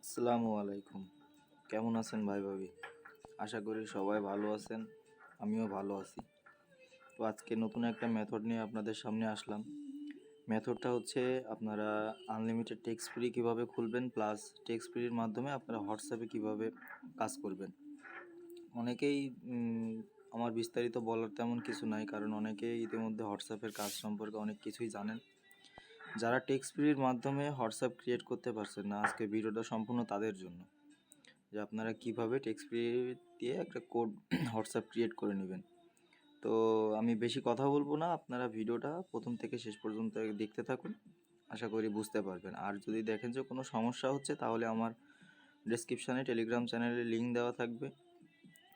আসসালামু আলাইকুম। কেমন আছেন ভাই ভাবি? আশা করি সবাই ভালো আছেন। আমিও ভালো আছি। তো আজকে নতুন একটা মেথড নিয়ে আপনাদের সামনে আসলাম। মেথডটা হচ্ছে আপনারা আনলিমিটেড টেক্সট ফ্রি কীভাবে খুলবেন, প্লাস টেক্সট ফ্রির মাধ্যমে আপনারা হোয়াটসঅ্যাপে কীভাবে কাজ করবেন। অনেকেই আমার বিস্তারিত বলার তেমন কিছু নাই, কারণ অনেকেই ইতিমধ্যে হোয়াটসঅ্যাপের কাজ সম্পর্কে অনেক কিছুই জানেন। যারা টেক্সট ফ্রির মাধ্যমে হোয়াটসঅ্যাপ ক্রিয়েট করতে পারছেন না, আজকে ভিডিওটা সম্পূর্ণ তাদের জন্য, যে আপনারা কিভাবে টেক্সট ফ্রি দিয়ে একটা কোড হোয়াটসঅ্যাপ ক্রিয়েট করে নেবেন। তো আমি বেশি কথা বলবো না, আপনারা ভিডিওটা প্রথম থেকে শেষ পর্যন্ত দেখতে থাকুন, আশা করি বুঝতে পারবেন। আর যদি দেখেন যে কোনো সমস্যা হচ্ছে, তাহলে আমার ডেসক্রিপশানে টেলিগ্রাম চ্যানেলের লিঙ্ক দেওয়া থাকবে,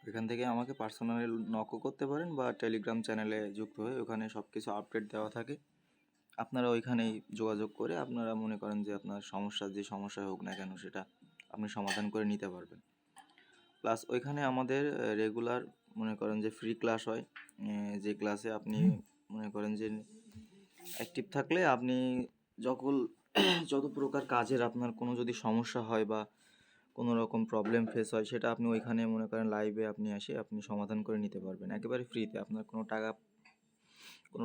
এখান থেকে আমাকে পার্সোনালি নকও করতে পারেন, বা টেলিগ্রাম চ্যানেলে যুক্ত হয়ে ওখানে সব কিছু আপডেট দেওয়া থাকে। আপনারা ওইখানেই যোগাযোগ করে আপনারা মনে করেন যে আপনার যে সমস্যা হোক না কেন, সেটা আপনি সমাধান করে নিতে পারবেন। প্লাস ওইখানে আমাদের রেগুলার মনে করেন যে ফ্রি ক্লাস হয়, যে ক্লাসে আপনি মনে করেন যে অ্যাক্টিভ থাকলে আপনি যখন যত প্রকার কাজের আপনার কোনো যদি সমস্যা হয় বা কোনো রকম প্রবলেম ফেস হয়, সেটা আপনি ওইখানে মনে করেন লাইভে আপনি এসে আপনি সমাধান করে নিতে পারবেন একেবারে ফ্রিতে। আপনার কোনো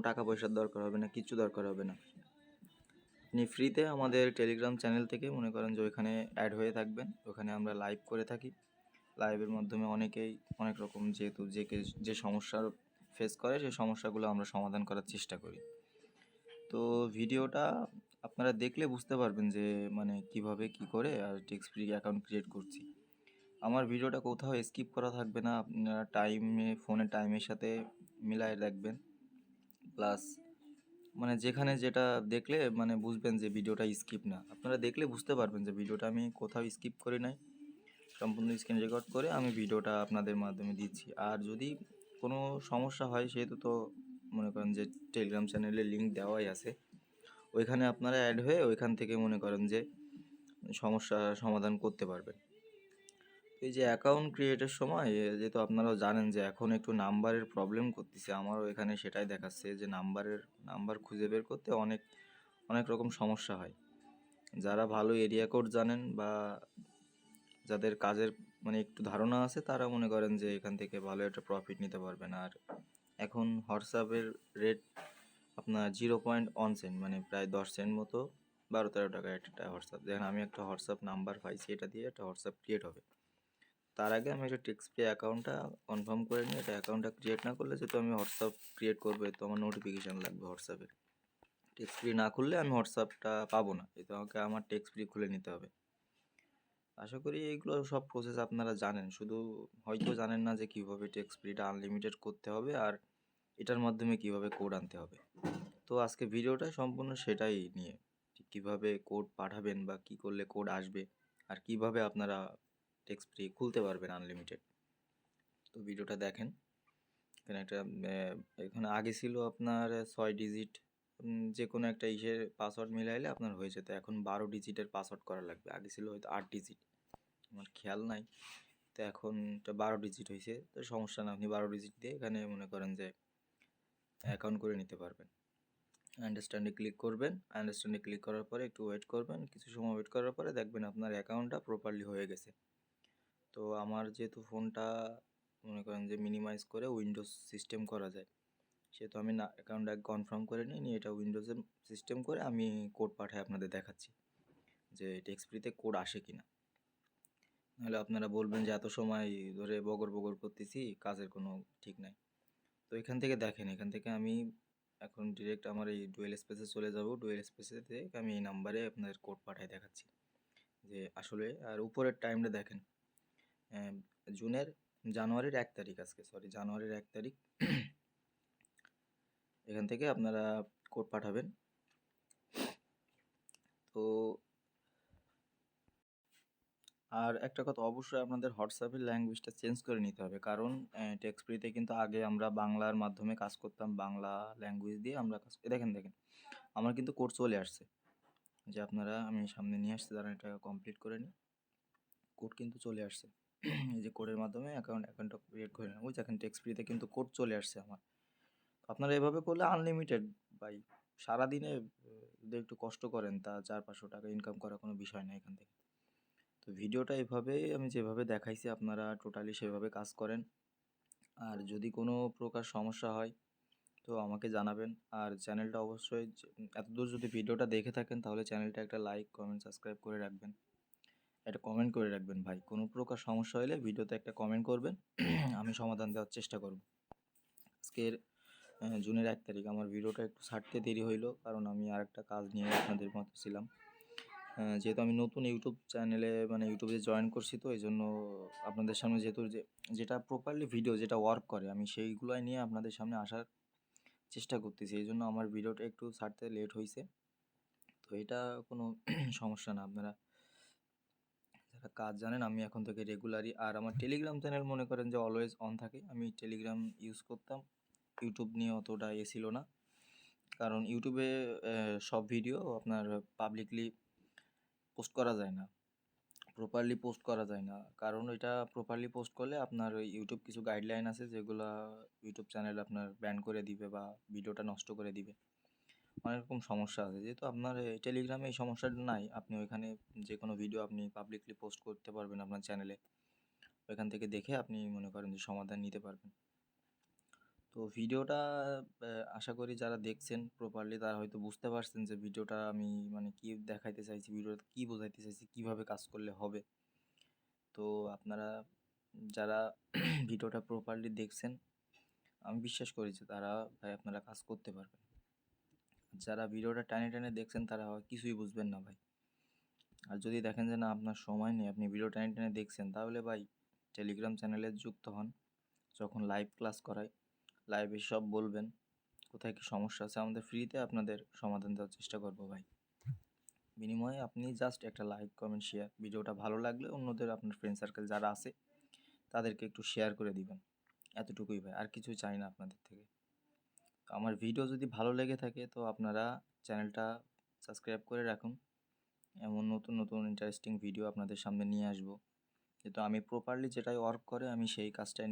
টাকা পয়সার দরকার হবে না, কিচ্ছু দরকার হবে না। আপনি ফ্রিতে আমাদের টেলিগ্রাম চ্যানেল থেকে মনে করেন যে ওইখানে অ্যাড হয়ে থাকবেন। ওখানে আমরা লাইভ করে থাকি। লাইভের মাধ্যমে অনেকেই অনেক রকম, যেহেতু যে সমস্যার ফেস করে, সেই সমস্যাগুলো আমরা সমাধান করার চেষ্টা করি। তো ভিডিওটা আপনারা দেখলে বুঝতে পারবেন যে মানে কিভাবে কি করে আর টেক্সট ফ্রি অ্যাকাউন্ট ক্রিয়েট করছি। আমার ভিডিওটা কোথাও স্কিপ করা থাকবে না, আপনারা ফোনের টাইমের সাথে মিলায় রাখবেন। প্লাস মানে যেখানে যেটা দেখলে মানে বুঝবেন যে ভিডিওটা স্কিপ না, আপনারা দেখলে বুঝতে পারবেন যে ভিডিওটা আমি কোথাও স্কিপ করি নাই, সম্পূর্ণ স্ক্রিন রেকর্ড করে আমি ভিডিওটা আপনাদের মাধ্যমে দিচ্ছি। আর যদি কোনো সমস্যা হয়, সেহেতু তো মনে করেন যে টেলিগ্রাম চ্যানেলের লিঙ্ক দেওয়াই আছে, ওইখানে আপনারা অ্যাড হয়ে ওইখান থেকে মনে করেন যে সমস্যা সমাধান করতে পারবেন। এই যে অ্যাকাউন্ট ক্রিয়েটের সময় যেহেতু আপনারাও জানেন যে এখন একটু নাম্বারের প্রবলেম করতেছে, আমারও এখানে সেটাই দেখাচ্ছে যে নাম্বার খুঁজে বের করতে অনেক অনেক রকম সমস্যা হয়। যারা ভালো এরিয়া কোড জানেন বা যাদের কাজের মানে একটু ধারণা আছে, তারা মনে করেন যে এখান থেকে ভালো একটা প্রফিট নিতে পারবেন। আর এখন হোয়াটসঅ্যাপের রেট আপনার 0.1 সেন্ট, মানে প্রায় 10 সেন্ট মতো, 12-13 টাকা একটা হোয়াটসঅ্যাপ। দেখেন আমি একটা হোয়াটসঅ্যাপ নাম্বার পাইছি, এটা দিয়ে একটা হোয়াটসঅ্যাপ ক্রিয়েট হবে। তার আগে আমি একটা টেক্সট ফ্রি অ্যাকাউন্টটা কনফার্ম করে নিই। এটা অ্যাকাউন্টটা ক্রিয়েট না করলে, যেহেতু আমি হোয়াটসঅ্যাপ ক্রিয়েট করবো, তো আমার নোটিফিকেশান লাগবে হোয়াটসঅ্যাপের। টেক্সট ফ্রি না খুললে আমি হোয়াটসঅ্যাপটা পাবো না, এই তো আমাকে আমার টেক্সট ফ্রি খুলে নিতে হবে। আশা করি এইগুলো সব প্রসেস আপনারা জানেন, শুধু হয়তো জানেন না যে কীভাবে টেক্সট ফ্রিটা আনলিমিটেড করতে হবে আর এটার মাধ্যমে কীভাবে কোড আনতে হবে। তো আজকে ভিডিওটা সম্পূর্ণ সেটাই নিয়ে, কীভাবে কোড পাঠাবেন বা কী করলে কোড আসবে, আর কিভাবে আপনারা টেক্সট ফ্রি খুলতে পারবেন আনলিমিটেড। তো ভিডিওটা দেখেন। এখানে আগে ছিল আপনার 6 ডিজিট, যে কোনো একটা পাসওয়ার্ড মিলাইলে আপনার হয়ে যেত। এখন 12 ডিজিটের পাসওয়ার্ড করা লাগবে। আগে ছিল হয়তো 8 ডিজিট, আমার খেয়াল নাই। তো এখন এটা 12 ডিজিট হয়েছে। তো সমস্যা না, আপনি 12 ডিজিট দিয়ে এখানে মনে করেন যে অ্যাকাউন্ট করে নিতে পারবেন। আন্ডারস্ট্যান্ডে ক্লিক করবেন। আন্ডারস্ট্যান্ডে ক্লিক করার পরে একটু ওয়েট করবেন, কিছু সময় ওয়েট করার পরে দেখবেন আপনার অ্যাকাউন্টটা প্রপারলি হয়ে গেছে। তো আমার যেহেতু ফোনটা মনে করেন যে মিনিমাইজ করে উইন্ডোজ সিস্টেম করা যায়, সেহেতু আমি অ্যাকাউন্টটা কনফার্ম করে নিয়ে এটা উইন্ডোজের সিস্টেম করে আমি কোড পাঠাই আপনাদের দেখাচ্ছি যে টেক্সট ফ্রিতে কোড আসে কিনা। নাহলে আপনারা বলবেন যে এত সময় ধরে বগর বগর করতেছি, কাজের কোনো ঠিক নাই। তো এখান থেকে দেখেন, এখান থেকে আমি এখন ডিরেক্ট আমার এই ডুয়েল স্পেসে চলে যাব। ডুয়েল স্পেসে থেকে আমি এই নাম্বারে আপনাদের কোড পাঠাই দেখাচ্ছি যে আসলে। আর উপরের টাইমটা দেখেন, জানুয়ারির 1 তারিখ, আজকে জানুয়ারির 1 তারিখ। এখান থেকে আপনারা কোড পাঠাবেন। তো আর একটা কথা, অবশ্যই আপনাদের হোয়াটসঅ্যাপের ল্যাঙ্গুয়েজটা চেঞ্জ করে নিতে হবে, কারণ টেক্সট ফ্রিতে কিন্তু আগে আমরা বাংলার মাধ্যমে কাজ করতাম, বাংলা ল্যাঙ্গুয়েজ দিয়ে আমরা কাজ দেখেন আমার কিন্তু কোড চলে আসছে, যে আপনারা আমি সামনে নিয়ে আসছি, যারা এটা কমপ্লিট করে নিই। কোড কিন্তু চলে আসছে। এই যে কোডের মাধ্যমে অ্যাকাউন্টটা ক্রিয়েট করে নেন, ওই দেখেন টেক্সট ফ্রিতে কিন্তু কোড চলে আসছে আমার। আপনারা এভাবে করলে আনলিমিটেড বাই সারাদিনে যদি একটু কষ্ট করেন, তা 400-500 টাকা ইনকাম করা কোনো বিষয় না এখান থেকে। তো ভিডিওটা এভাবেই আমি যেভাবে দেখাইছি আপনারা টোটালি সেভাবে কাজ করেন। আর যদি কোনো প্রকার সমস্যা হয় তো আমাকে জানাবেন। আর চ্যানেলটা অবশ্যই এতদূর যদি ভিডিওটা দেখে থাকেন তাহলে চ্যানেলটা একটা লাইক, কমেন্ট, সাবস্ক্রাইব করে রাখবেন। একটা কমেন্ট করে রাখবেন ভাই। কোনো প্রকার সমস্যা হলে ভিডিওতে একটা কমেন্ট করবেন। আমি সমাধান দেওয়ার চেষ্টা করব। আজকের জুনের ১ তারিখ আমার ভিডিওটা একটু ছাড়তে দেরি হইলো কারণ আমি আরেকটা কাজ নিয়ে আপনাদের মতো ছিলাম। যেহেতু আমি নতুন ইউটিউব চ্যানেলে মানে ইউটিউবে জয়েন করছি তো এইজন্য আপনাদের সামনে যেহেতু যেটা প্রপারলি ভিডিও যেটা ওয়ার্ক করে আমি সেইগুলাই নিয়ে আপনাদের সামনে আসার চেষ্টা করতেছি। এইজন্য আমার ভিডিওটা একটু ছাড়তে লেট হইছে। তো এটা কোনো সমস্যা না। আপনারা যারা কাজ জানেন আমি এখন থেকে রেগুলারই আর আমার টেলিগ্রাম চ্যানেল মনে করেন যে অলওয়েজ অন থাকে। আমি টেলিগ্রাম ইউজ করতাম। ইউটিউব নিয়ে অতটা ছিল না। কারণ ইউটিউবে সব ভিডিও আপনার পাবলিকলি পোস্ট করা যায় না। প্রপারলি পোস্ট করা যায় না। কারণ ওইটা প্রপারলি পোস্ট করলে আপনার ওই ইউটিউব কিছু গাইডলাইন আছে যেগুলা ইউটিউব চ্যানেল আপনার ব্যান করে দিবে বা ভিডিওটা নষ্ট করে দিবে। অনেক রকম সমস্যা আছে। যেহেতু আপনার টেলিগ্রামে এই সমস্যাটা নাই। আপনি ওইখানে যেকোনো ভিডিও আপনি পাবলিকলি পোস্ট করতে পারবেন আপনার চ্যানেলে। ওইখান থেকে দেখে আপনি মনে করেন যে সমাধান নিতে পারবেন। তো ভিডিওটা আশা করি যারা দেখছেন প্রপারলি তারা হয়তো বুঝতে পারছেন যে ভিডিওটা আমি মানে কি দেখাইতে চাইছি, ভিডিওতে কি বোঝাইতে চাইছি, কিভাবে কাজ করলে হবে। তো আপনারা যারা ভিডিওটা প্রপারলি দেখছেন আমি বিশ্বাস করি যে তারা ভাই আপনারা কাজ করতে পারবেন। যারা ভিডিওটা টেনে টেনে দেখছেন তারা কিছুই বুঝবেন না ভাই। আর যদি দেখেন যে না আপনার সময় নেই আপনি ভিডিও টেনে টেনে দেখছেন তাহলে ভাই টেলিগ্রাম চ্যানেলে যুক্ত হন। যখন লাইভ ক্লাস করাই লাইভে সব বলবেন কোথায় কি সমস্যা আছে আমাদের ফ্রিতে আপনাদের সমাধান দেওয়ার চেষ্টা করব ভাই। বিনিময়ে আপনি জাস্ট একটা লাইক, কমেন্ট, শেয়ার ভিডিওটা ভালো লাগলে অন্যদের আপনার ফ্রেন্ড সার্কেল যারা আছে তাদেরকে একটু শেয়ার করে দিবেন। এতটুকুই ভাই, আর কিছুই চাই না আপনাদের থেকে। তো আমার ভিডিও যদি ভালো লেগে থাকে তো আপনারা চ্যানেলটা সাবস্ক্রাইব করে রাখুন। এমন নতুন নতুন ইন্টারেস্টিং ভিডিও আপনাদের সামনে নিয়ে আসবো। যেহেতু আমি প্রপারলি যেটাই ওয়ার্ক করে আমি সেই কাজটাই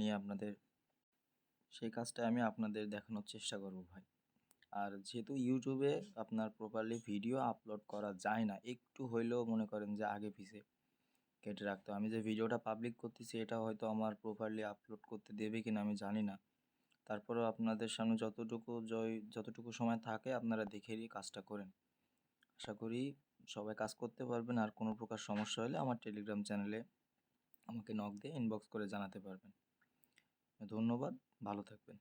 আমি আপনাদের দেখানোর চেষ্টা করব ভাই। আর যেহেতু ইউটিউবে আপনার প্রপারলি ভিডিও আপলোড করা যায় না, একটু হইলেও মনে করেন যে আগে পিছে কেটে রাখতে হয়। আমি যে ভিডিওটা পাবলিক করতেছি এটা হয়তো আমার প্রপারলি আপলোড করতে দেবে কিনা আমি জানি না। তারপরেও আপনাদের সামনে যতটুকু সময় থাকে আপনারা দেখেই কাজটা করেন। আশা করি সবাই কাজ করতে পারবেন। আর কোনো প্রকার সমস্যা হলে আমার টেলিগ্রাম চ্যানেলে আমাকে নক দিয়ে ইনবক্স করে জানাতে পারবেন। ধন্যবাদ, ভালো থাকবেন।